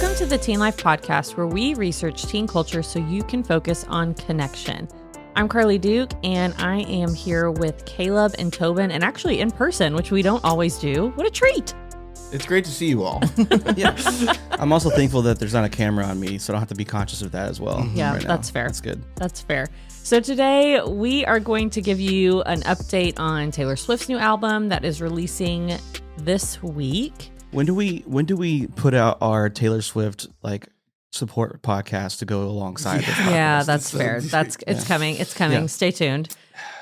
Welcome to the Teen Life Podcast, where we research teen culture so you can focus on connection. I'm Karlie Duke, and I am here with Caleb and Tobin, and actually in person, which we don't always do. What a treat! It's great to see you all. Yeah. I'm also thankful that there's not a camera on me, so I don't have to be conscious of that as well. Yeah, right now. that's fair. That's good. That's fair. So today we are going to give you an update on Taylor Swift's new album that is releasing this week. When do we put out our Taylor Swift support podcast to go alongside this podcast? Yeah, that's fair. It's coming. It's coming. Yeah. Stay tuned.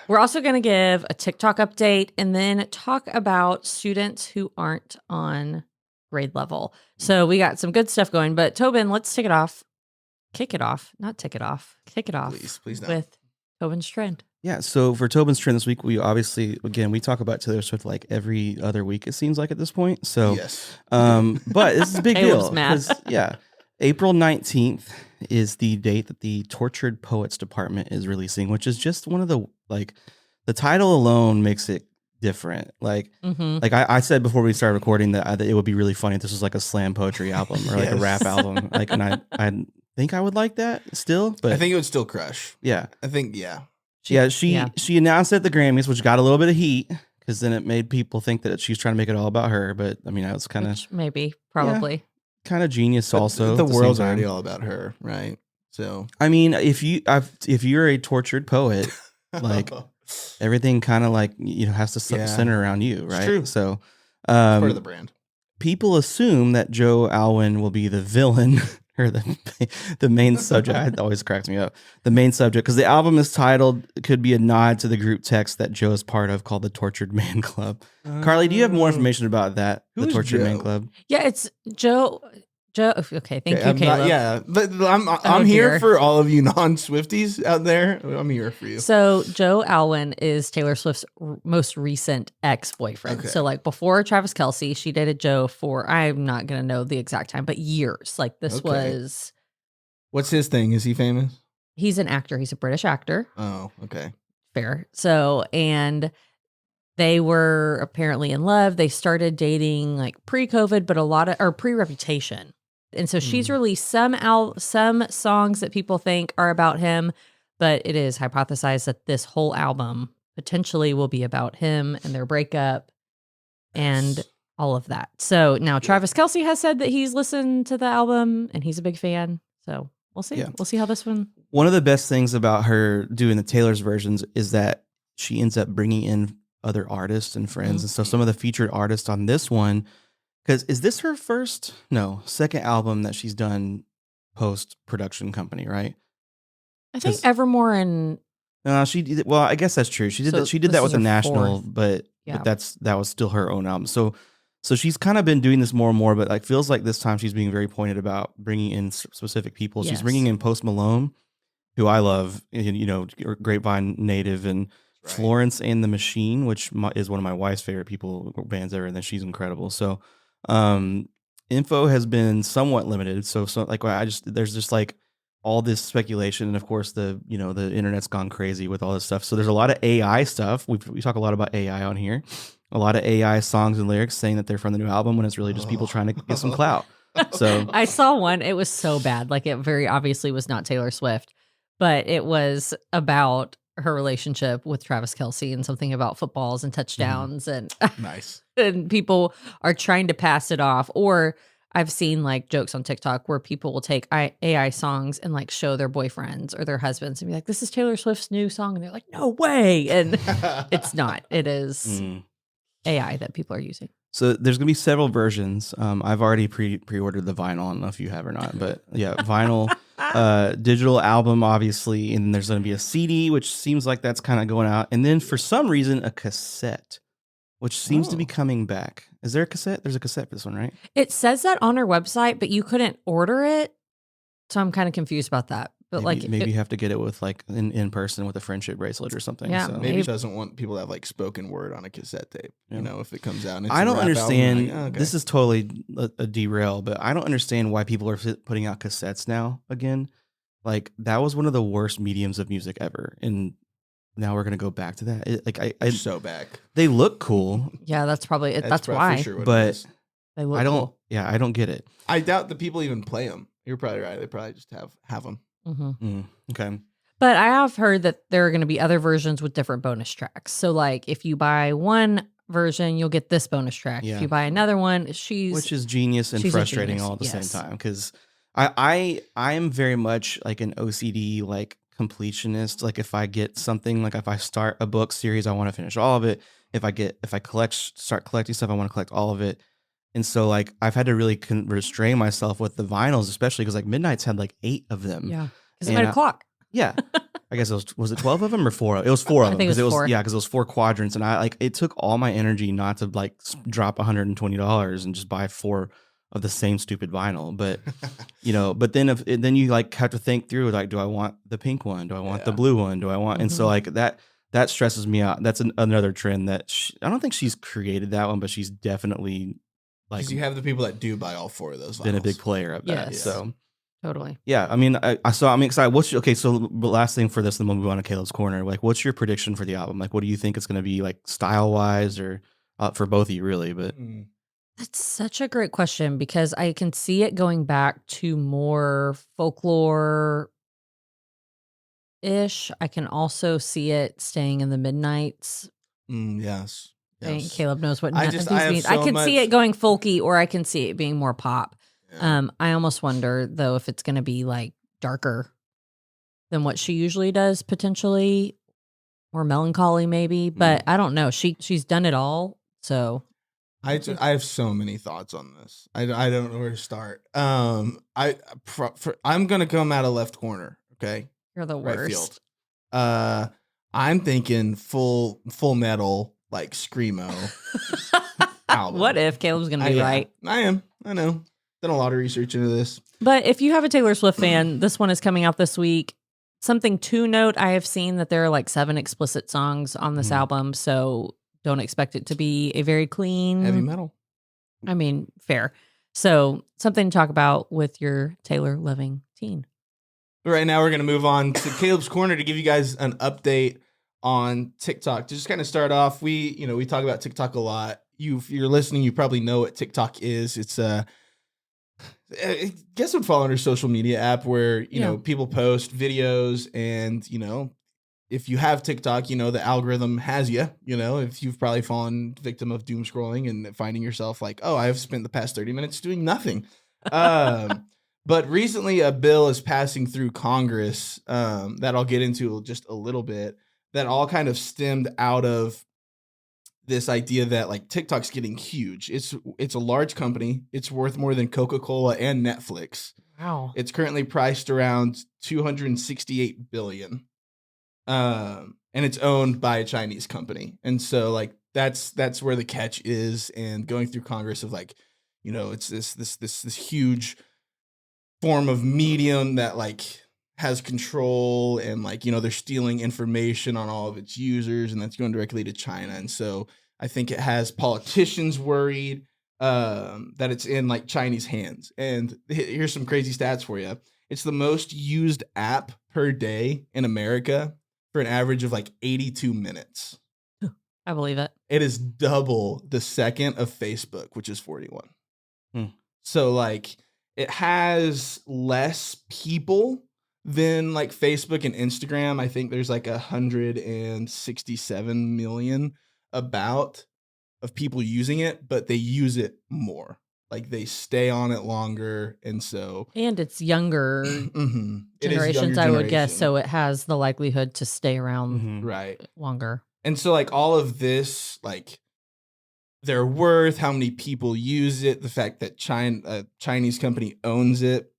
We're also going to give a TikTok update and then talk about students who aren't on grade level. So we got some good stuff going, but Tobin, let's kick it off. Kick it off Please no. with Tobin's trend. Yeah, so for Tobin's trend this week, we obviously, again, we talk about Taylor Swift like every other week, it seems like at this point. So, yes. But this is a big Caleb's deal. mad. 'Cause, yeah, April 19th is the date that the Tortured Poets Department is releasing, which is just one of the, the title alone makes it different. I said before we started recording that it would be really funny if this was like a slam poetry album or like a rap album. And I think I would like that still, but I think it would still crush. yeah. I think, yeah. She announced at the Grammys, which got a little bit of heat because then it made people think that she's trying to make it all about her. But I mean, that was kind of Probably. kind of genius. But Also, the at same world's time. already all about her, right? So I mean, if you're a tortured poet, everything kind of has to center around you, right? true. So part of the brand. people assume that Joe Alwyn will be the villain. Or the main subject. It always cracks me up. The main subject, because the album is titled, could be a nod to the group text that Joe is part of called the Tortured Man Club. Karlie, do you have more information about that? Who The is Tortured Joe? Man Club. Yeah, it's Joe. Okay, thank you, I'm Caleb. but I'm here for all of you non-Swifties out there. I'm here for you. So Joe Alwyn is Taylor Swift's most recent ex-boyfriend. Okay. So before Travis Kelce, she dated Joe for, I'm not going to know the exact time, but years. This Okay. was, What's his thing? Is he famous? he's an actor. He's a British actor. Oh, okay. Fair. So, and they were apparently in love. They started dating pre-COVID, but pre-Reputation. And so she's released some songs that people think are about him, but it is hypothesized that this whole album potentially will be about him and their breakup and all of that. So now Travis Kelce has said that he's listened to the album and he's a big fan. So we'll see. Yeah. We'll see how this one. One of the best things about her doing the Taylor's versions is that she ends up bringing in other artists and friends. And so some of the featured artists on this one, because is this her second album that she's done post-production company, right? I think Evermore and She did. Well, I guess that's true. She did So that. She did this that is with the her National, fourth. but Yeah. that was still her own album. So she's kind of been doing this more and more. But feels like this time she's being very pointed about bringing in specific people. Yes. She's bringing in Post Malone, who I love, Grapevine native, and Right. Florence and the Machine, which is one of my wife's favorite bands ever, and then she's incredible. So info has been somewhat limited. So there's just all this speculation, and of course the internet's gone crazy with all this stuff. So there's a lot of AI stuff. We talk a lot about AI on here. A lot of AI songs and lyrics saying that they're from the new album when it's really just people trying to get some clout. So I saw one. It was so bad. It very obviously was not Taylor Swift, but it was about her relationship with Travis Kelce and something about footballs and touchdowns and Nice. and people are trying to pass it off. Or I've seen jokes on TikTok where people will take AI songs and show their boyfriends or their husbands and be like, this is Taylor Swift's new song. And they're like, no way. And it's not. It is AI that people are using. So there's going to be several versions. I've already pre-ordered the vinyl. I don't know if you have or not, but yeah, vinyl, digital album, obviously. And there's going to be a CD, which seems like that's kind of going out. And then for some reason, a cassette, which seems to be coming back. Is there a cassette? There's a cassette for this one, right? It says that on her website, but you couldn't order it. So I'm kind of confused about that. But maybe you have to get it with in person with a friendship bracelet or something. Yeah, so. Maybe she doesn't want people to have spoken word on a cassette tape. Yeah. If it comes out. And it's I a don't rap understand. album, okay. This is totally a derail, but I don't understand why people are putting out cassettes now again. That was one of the worst mediums of music ever, and now we're gonna go back to that. They're so back. They look cool, yeah, that's probably it. That's probably why. for sure what it but is. They look I don't. cool. yeah, I don't get it. I doubt the people even play them. You're probably right. They probably just have them. Okay. But I have heard that there are going to be other versions with different bonus tracks. So like if you buy one version, you'll get this bonus track. Yeah. If you buy another one, which is genius and frustrating all at the same time, because I am very much like an OCD like completionist. Like if I get something, like if I start a book series, I want to finish all of it. If I start collecting stuff, I want to collect all of it. And so like I've had to really restrain myself with the vinyls, especially because like Midnight's had like 8 of them. Yeah, because it made a clock. Yeah. I guess was it 12 of them or 4? It was 4 of them. I think it was 4. Yeah, because it was 4 quadrants. And I like, it took all my energy not to like drop $120 and just buy 4 of the same stupid vinyl. But, but then you like have to think through, like, do I want the pink one? Do I want the blue one? Do I want, and so like that stresses me out. That's another trend that I don't think she's created that one, but she's definitely like, because you have the people that do buy all 4 of those vinyls. Been a big player of that. Yes. So. Totally. Yeah, I mean, I'm excited. So the last thing for this, then we'll move on to Caleb's Corner. Like, what's your prediction for the album? Like, what do you think it's going to be, like, style-wise, or for both of you, really? But that's such a great question, because I can see it going back to more folklore-ish. I can also see it staying in the Midnights. Yes. I think Caleb knows what I these means. I can see it going folky, or I can see it being more pop. I almost wonder though if it's going to be like darker than what she usually does, potentially, or melancholy maybe. But I don't know. She's done it all, so I have so many thoughts on this. I don't know where to start. I'm gonna come out of left corner. Okay, you're the worst. Right field. I'm thinking full metal like screamo album. What if Caleb's gonna be right? I am. I know. Done a lot of research into this. But if you have a Taylor Swift fan, this one is coming out this week. Something to note, I have seen that there are like 7 explicit songs on this album, so don't expect it to be a very clean heavy metal. I mean, fair. So something to talk about with your Taylor loving teen. Right now, we're going to move on to Caleb's Corner to give you guys an update on TikTok. To just kind of start off, we talk about TikTok a lot. If you're listening, you probably know what TikTok is. It's I guess it would fall under social media app where, people post videos, and, if you have TikTok, the algorithm has you, if you've probably fallen victim of doom scrolling and finding yourself like, oh, I've spent the past 30 minutes doing nothing. But recently a bill is passing through Congress that I'll get into just a little bit, that all kind of stemmed out of this idea that like TikTok's getting huge. It's a large company. It's worth more than Coca-Cola and Netflix. Wow. It's currently priced around $268 billion. And it's owned by a Chinese company. And so like that's where the catch is, and going through Congress of like, it's this huge form of medium that like has control, and like, they're stealing information on all of its users, and that's going directly to China. And so I think it has politicians worried that it's in like Chinese hands. And here's some crazy stats for you. It's the most used app per day in America for an average of like 82 minutes. I believe it. It is double the second of Facebook, which is 41. So like it has less people than like Facebook and Instagram. I think there's like 167 million of people using it, but they use it more. Like they stay on it longer, and it's younger generations, I would guess. So it has the likelihood to stay around right longer. And so like all of this, like their worth, how many people use it, the fact that a Chinese company owns it,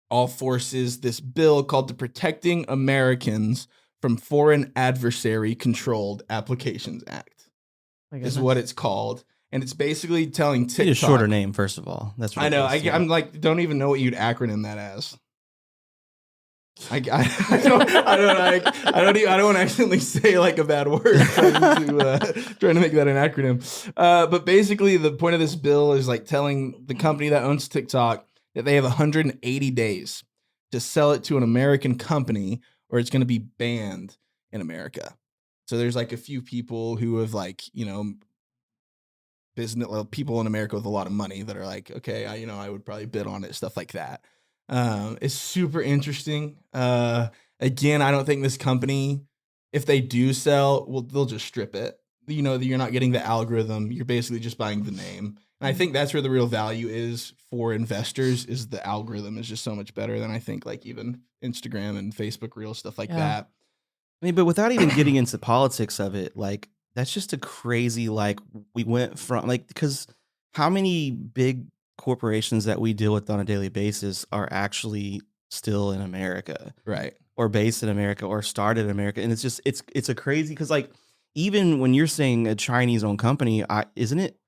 all forces this bill called the Protecting Americans from Foreign Adversary Controlled Applications Act is what it's called. And it's basically telling TikTok. It's a shorter name, first of all. That's I know. I'm like, don't even know what you'd acronym that as. I don't accidentally say like a bad word trying to make that an acronym. But basically, the point of this bill is like telling the company that owns TikTok that they have 180 days to sell it to an American company, or it's going to be banned in America. So there's like a few people who have like, business people in America with a lot of money that are like, okay, I would probably bid on it, stuff like that. It's super interesting. Again, I don't think this company, if they do sell, they'll just strip it. You're not getting the algorithm. You're basically just buying the name. And I think that's where the real value is for investors, is the algorithm is just so much better than I think like even Instagram and Facebook Reels, stuff like that. I mean, but without even getting into politics of it, like that's just a crazy, like we went from like, because how many big corporations that we deal with on a daily basis are actually still in America, right? Or based in America or started in America. And it's just, it's a crazy, because like, even when you're saying a Chinese owned company, isn't it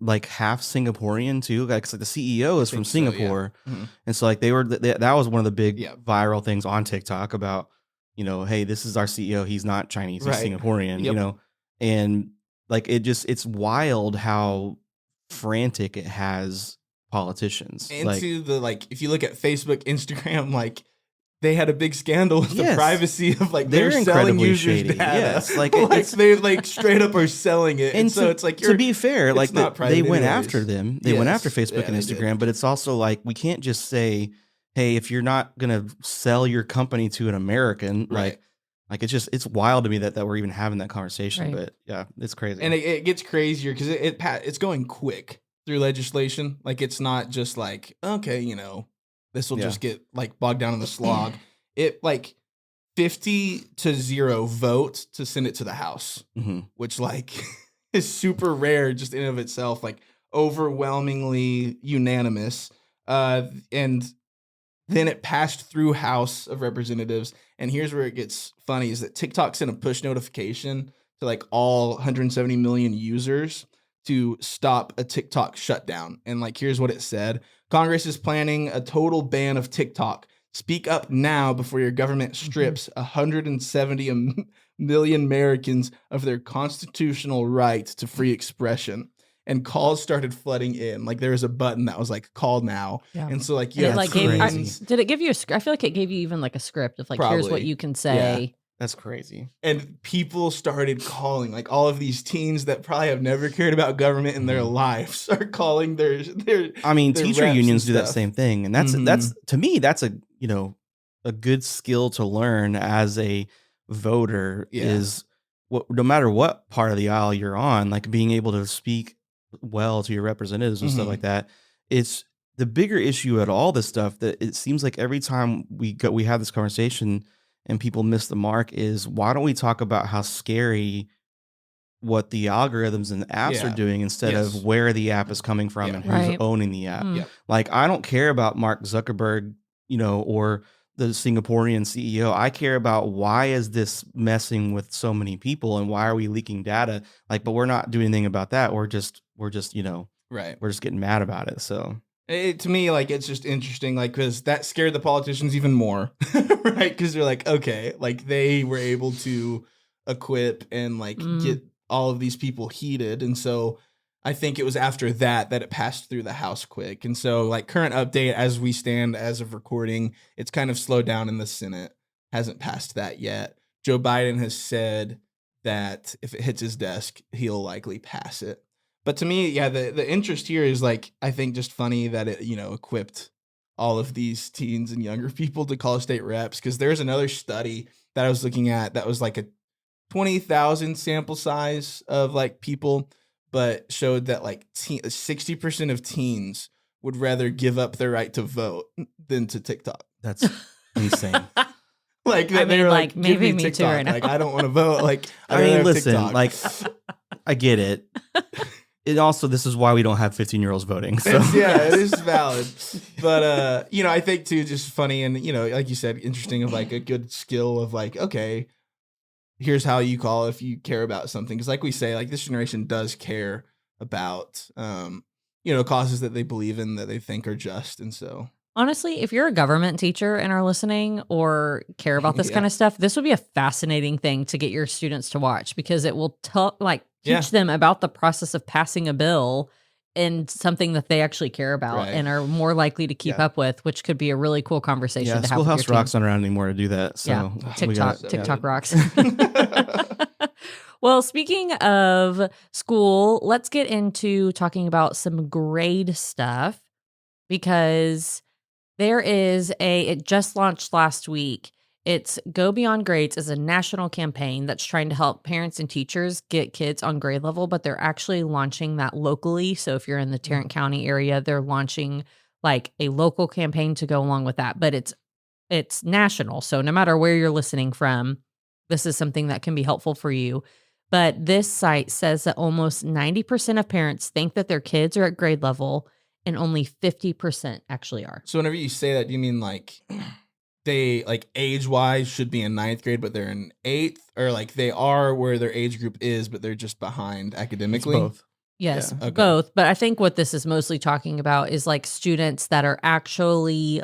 like half Singaporean too? Like, the CEO is from Singapore. So, yeah. Mm-hmm. And so like that was one of the big viral things on TikTok about, hey, this is our CEO. He's not Chinese, he's Singaporean, and like, it's wild how frantic it has politicians. Into if you look at Facebook, Instagram, like they had a big scandal with the privacy of like they're selling users' data. Yes, they like straight up are selling it, and so it's like, to be fair, like they went after them. They went after Facebook and Instagram, but it's also like we can't just say, hey, if you're not gonna sell your company to an American, like it's wild to me that we're even having that conversation. But yeah, it's crazy, and it gets crazier because it's going quick through legislation. Like it's not just like, okay, this will just get like bogged down in the slog. It like 50-0 vote to send it to the House, which like is super rare just in and of itself, like overwhelmingly unanimous. And then it passed through House of Representatives. And here's where it gets funny, is that TikTok sent a push notification to like all 170 million users to stop a TikTok shutdown. And like, here's what it said. Congress is planning a total ban of TikTok. Speak up now before your government strips 170 million Americans of their constitutional right to free expression. And calls started flooding in. Like there was a button that was like, call now. Yeah. And so like, did it give you a script? I feel like it gave you even like a script of like, here's what you can say. Yeah. That's crazy. And people started calling, like all of these teens that probably have never cared about government in their lives are calling their I mean, teacher unions do that same thing. And that's to me, that's a good skill to learn as a voter, is no matter what part of the aisle you're on, like being able to speak well to your representatives and stuff like that. It's the bigger issue at all this stuff that it seems like every time we have this conversation and people miss the mark, is why don't we talk about how scary what the algorithms and the apps are doing instead of where the app is coming from and who's owning the app. Like, I don't care about Mark Zuckerberg, or the Singaporean CEO. I care about why is this messing with so many people and why are we leaking data? Like, but we're not doing anything about that. We're just we're just getting mad about it. So to me, like, it's just interesting, like, because that scared the politicians even more, right? Because they're like, okay, like they were able to equip and like get all of these people heated. And so I think it was after that it passed through the House quick. And so like current update as we stand as of recording, it's kind of slowed down in the Senate. Hasn't passed that yet. Joe Biden has said that if it hits his desk, he'll likely pass it. But to me, the interest here is like, I think just funny that it, equipped all of these teens and younger people to call state reps. Because there's another study that I was looking at that was like a 20,000 sample size of like people, but showed that like 60% of teens would rather give up their right to vote than to TikTok. That's insane. Like they're like, maybe me too right now. Like, I don't want to vote. Like, I mean, listen, TikTok. Like, I get it. It also, this is why we don't have 15-year-olds voting. So. It is valid. But, I think too, just funny and, like you said, interesting of like a good skill of like, okay, here's how you call if you care about something. Because like we say, like this generation does care about, causes that they believe in, that they think are just. And so. Honestly, if you're a government teacher and are listening or care about this kind of stuff, this would be a fascinating thing to get your students to watch, because it will teach them about the process of passing a bill and something that they actually care about and are more likely to keep up with, which could be a really cool conversation to have. Schoolhouse Rock's not around anymore to do that. So TikTok rocks. Well, speaking of school, let's get into talking about some grade stuff because it just launched last week. It's Go Beyond Grades is a national campaign that's trying to help parents and teachers get kids on grade level, but they're actually launching that locally. So if you're in the Tarrant County area, they're launching like a local campaign to go along with that, but it's national. So no matter where you're listening from, this is something that can be helpful for you. But this site says that almost 90% of parents think that their kids are at grade level and only 50% actually are. So whenever you say that, do you mean like they like age-wise should be in 9th grade, but they're in 8th? Or like they are where their age group is, but they're just behind academically? It's both. Yes, Yeah, okay. both. But I think what this is mostly talking about is like students that are actually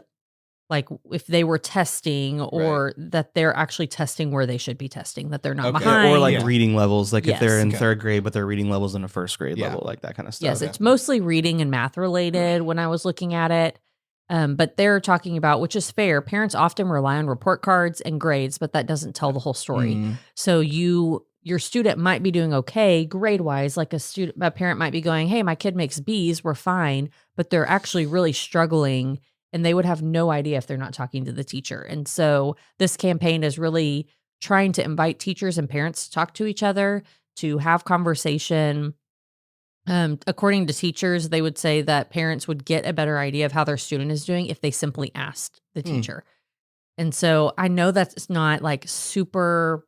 like if they were testing or that they're actually testing where they should be testing, that they're not Okay. behind. Or like reading levels, like if they're in Okay. 3rd grade, but they're reading levels in a 1st grade Yeah. level, like that kind of stuff. Yes, it's mostly reading and math related when I was looking at it. But they're talking about, which is fair, parents often rely on report cards and grades, but that doesn't tell the whole story. Mhm. So your student might be doing okay grade-wise, like a parent might be going, hey, my kid makes B's, we're fine, but they're actually really struggling and they would have no idea if they're not talking to the teacher. And so this campaign is really trying to invite teachers and parents to talk to each other, to have conversation. According to teachers, they would say that parents would get a better idea of how their student is doing if they simply asked the teacher. And so I know that's not like super.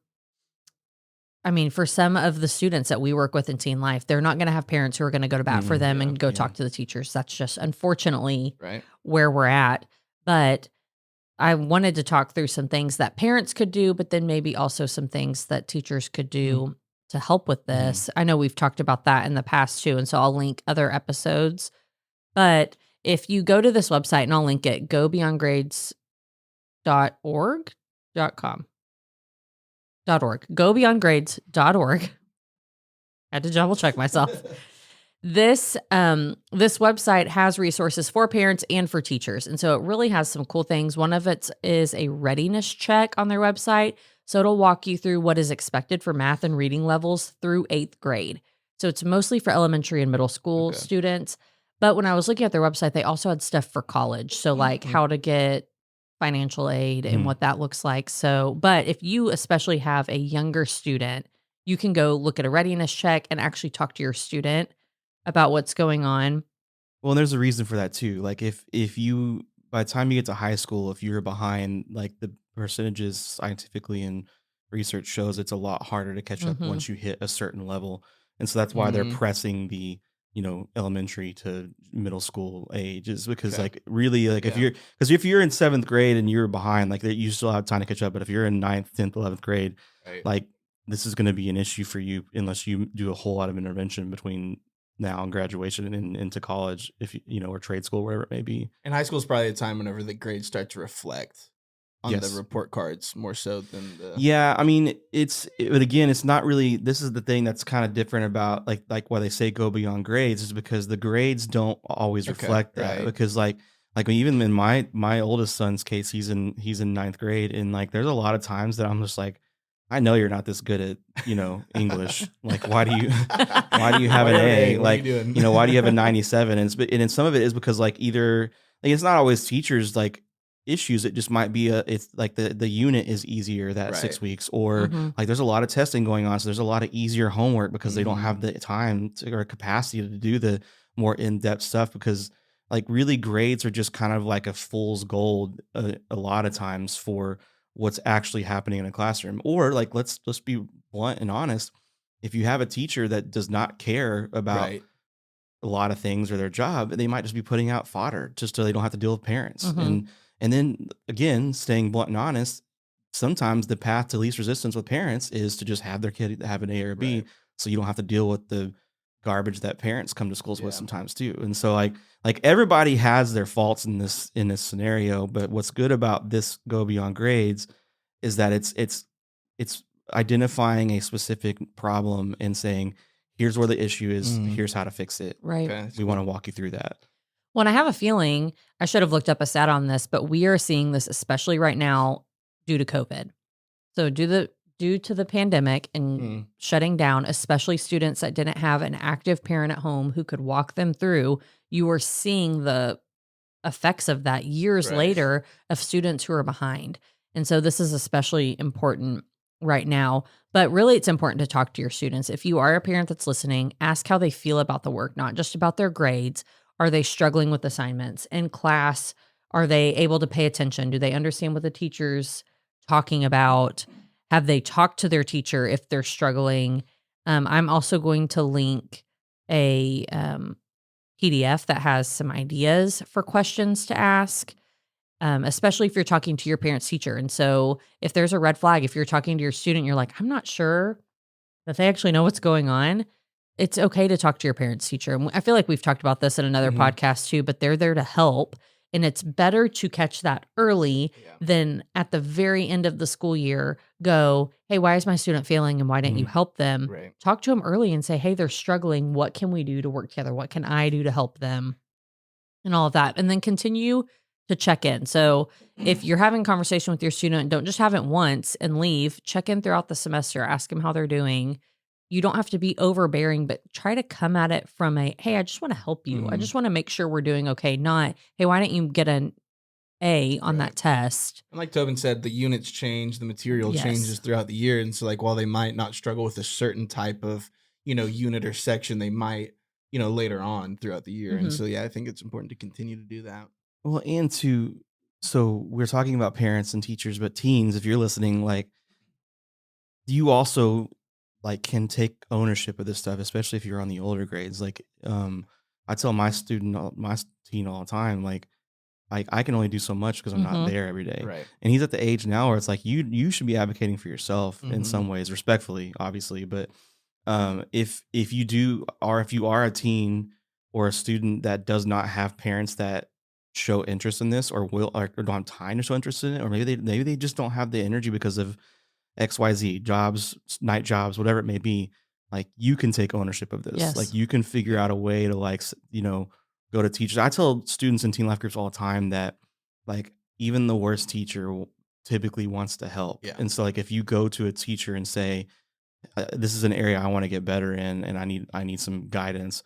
I mean, for some of the students that we work with in Teen Life, they're not going to have parents who are going to go to bat for them and go talk to the teachers. That's just unfortunately where we're at. But I wanted to talk through some things that parents could do, but then maybe also some things that teachers could do to help with this. I know we've talked about that in the past too, and so I'll link other episodes. But if you go to this website, and I'll link it, gobeyondgrades.org.com. gobeyondgrades.org. Had to double check myself. This website has resources for parents and for teachers. And so it really has some cool things. One of it is a readiness check on their website. So it'll walk you through what is expected for math and reading levels through 8th grade. So it's mostly for elementary and middle school students. But when I was looking at their website, they also had stuff for college. So like how to get financial aid and what that looks like. So, but if you especially have a younger student, you can go look at a readiness check and actually talk to your student about what's going on. Well, there's a reason for that too. Like if you, by the time you get to high school, if you're behind, like the percentages scientifically and research shows it's a lot harder to catch up once you hit a certain level. And so that's why they're pressing the, elementary to middle school age, is because like really like if you're in 7th grade and you're behind, like you still have time to catch up. But if you're in 9th, 10th, 11th grade, like this is going to be an issue for you unless you do a whole lot of intervention between now and graduation and into college, if or trade school, wherever it may be. And high school is probably a time whenever the grades start to reflect on the report cards more so than the. Yeah, I mean, but again, it's not really. This is the thing that's kind of different about like why they say go beyond grades, is because the grades don't always reflect that. Because like even in my oldest son's case, he's in 9th grade, and like there's a lot of times that I'm just like, I know you're not this good at, English. Like, why do you have an A? Like, why do you have a 97? And some of it is because like either like it's not always teachers like issues. It just might be it's like the unit is easier that 6 weeks, or like there's a lot of testing going on. So there's a lot of easier homework because they don't have the time or capacity to do the more in-depth stuff, because like really grades are just kind of like a fool's gold a lot of times for what's actually happening in a classroom. Or like, let's be blunt and honest. If you have a teacher that does not care about a lot of things or their job, they might just be putting out fodder just so they don't have to deal with parents. And then again, staying blunt and honest, sometimes the path to least resistance with parents is to just have their kid have an A or a B, so you don't have to deal with the garbage that parents come to schools with sometimes too. And so like everybody has their faults in this scenario, but what's good about this Go Beyond Grades is that it's identifying a specific problem and saying, here's where the issue is, here's how to fix it. Right. Okay, we want to walk you through that. Well, I have a feeling, I should have looked up a stat on this, but we are seeing this especially right now due to COVID. So due due to the pandemic and shutting down, especially students that didn't have an active parent at home who could walk them through, you were seeing the effects of that years later of students who are behind. And so this is especially important right now. But really, it's important to talk to your students. If you are a parent that's listening, ask how they feel about the work, not just about their grades. Are they struggling with assignments in class? Are they able to pay attention? Do they understand what the teacher's talking about? Have they talked to their teacher if they're struggling? I'm also going to link a PDF that has some ideas for questions to ask, especially if you're talking to your parent's teacher. And so if there's a red flag, if you're talking to your student, you're like, I'm not sure that they actually know what's going on. It's okay to talk to your parent's teacher. And I feel like we've talked about this in another podcast too, but they're there to help. And it's better to catch that early than at the very end of the school year go, hey, why is my student failing and why didn't you help them? Right. Talk to them early and say, hey, they're struggling. What can we do to work together? What can I do to help them? And all of that. And then continue to check in. So if you're having a conversation with your student, don't just have it once and leave. Check in throughout the semester. Ask them how they're doing. You don't have to be overbearing, but try to come at it from a, hey, I just want to help you. I just want to make sure we're doing okay. Not, hey, why didn't you get an A on that test? And like Tobin said, the units change, the material changes throughout the year. And so like, while they might not struggle with a certain type of, unit or section, they might, later on throughout the year. And so, yeah, I think it's important to continue to do that. Well, so we're talking about parents and teachers, but teens, if you're listening, like, you also like can take ownership of this stuff, especially if you're on the older grades. Like, I tell my teen all the time, like, I can only do so much because I'm not there every day. Right. And he's at the age now where it's like, you should be advocating for yourself in some ways, respectfully, obviously. But if you are a teen or a student that does not have parents that show interest in this or don't have time to show interest in it, or maybe they just don't have the energy because of XYZ jobs, night jobs, whatever it may be, like, you can take ownership of this. Yes. Like, you can figure out a way to, like, go to teachers. I tell students in teen life groups all the time that, like, even the worst teacher typically wants to help. Yeah. And so, like, if you go to a teacher and say, this is an area I want to get better in and I need some guidance,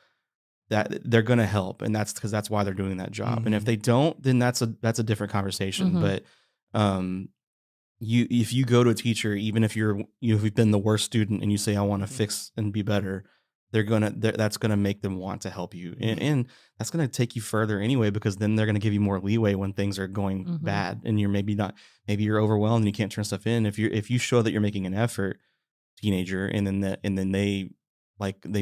that they're going to help. And that's because that's why they're doing that job. And if they don't, then that's a different conversation. But if you go to a teacher, even if you've been the worst student and you say, I want to fix and be better, that's gonna make them want to help you, and that's gonna take you further anyway, because then they're gonna give you more leeway when things are going bad and maybe you're overwhelmed and you can't turn stuff in. If you show that you're making an effort, teenager, and then they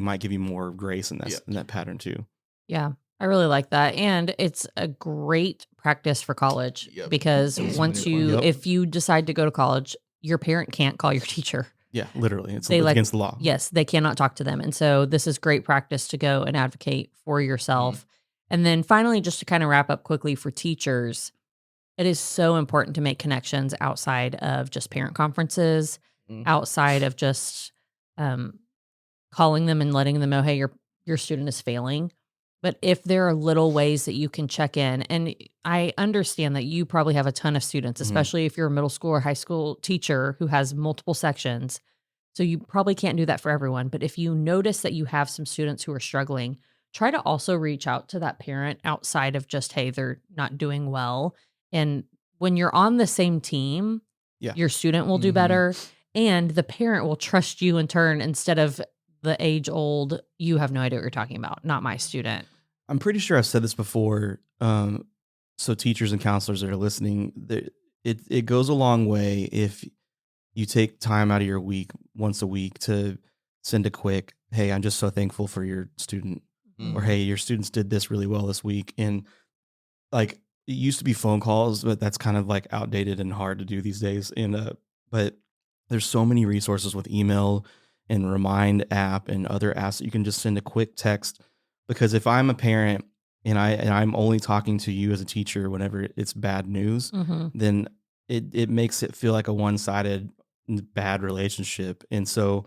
might give you more grace in that pattern too. Yeah, I really like that. And it's a great practice for college because if you decide to go to college, your parent can't call your teacher. Yeah, literally. It's against the law. Yes, they cannot talk to them. And so this is great practice to go and advocate for yourself. And then finally, just to kind of wrap up quickly for teachers, it is so important to make connections outside of just parent conferences, outside of just calling them and letting them know, hey, your student is failing. But if there are little ways that you can check in, and I understand that you probably have a ton of students, especially if you're a middle school or high school teacher who has multiple sections. So you probably can't do that for everyone. But if you notice that you have some students who are struggling, try to also reach out to that parent outside of just, hey, they're not doing well. And when you're on the same team, your student will do better, and the parent will trust you in turn instead of the age old, you have no idea what you're talking about, not my student. I'm pretty sure I've said this before. So teachers and counselors that are listening, it goes a long way if you take time out of your week once a week to send a quick, hey, I'm just so thankful for your student, or hey, your students did this really well this week. And like, it used to be phone calls, but that's kind of like outdated and hard to do these days. And but there's so many resources with email and Remind app and other apps that you can just send a quick text. Because if I'm a parent and I'm only talking to you as a teacher whenever it's bad news, then it makes it feel like a one-sided bad relationship. And so,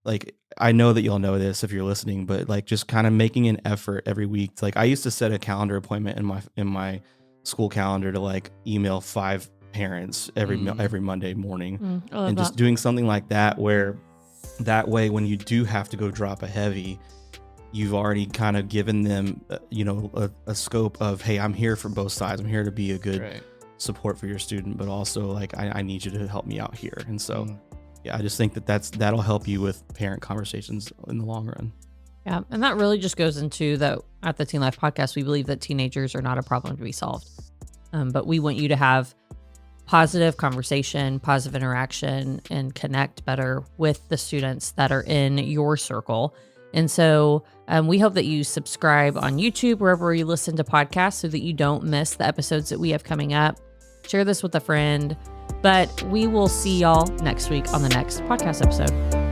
like, I know that y'all know this if you're listening, but like, just kind of making an effort every week. Like, I used to set a calendar appointment in my school calendar to like email 5 parents every Monday morning, I love and just that. doing something like that, where that way when you do have to go drop a heavy, you've already kind of given them a scope of, hey, I'm here for both sides. I'm here to be a good support for your student, but also like I need you to help me out here. And so I just think that'll help you with parent conversations in the long run. Yeah, and that really just goes into that at the Teen Life Podcast, we believe that teenagers are not a problem to be solved. But we want you to have positive conversation, positive interaction, and connect better with the students that are in your circle. And so we hope that you subscribe on YouTube, wherever you listen to podcasts, so that you don't miss the episodes that we have coming up. Share this with a friend. But we will see y'all next week on the next podcast episode.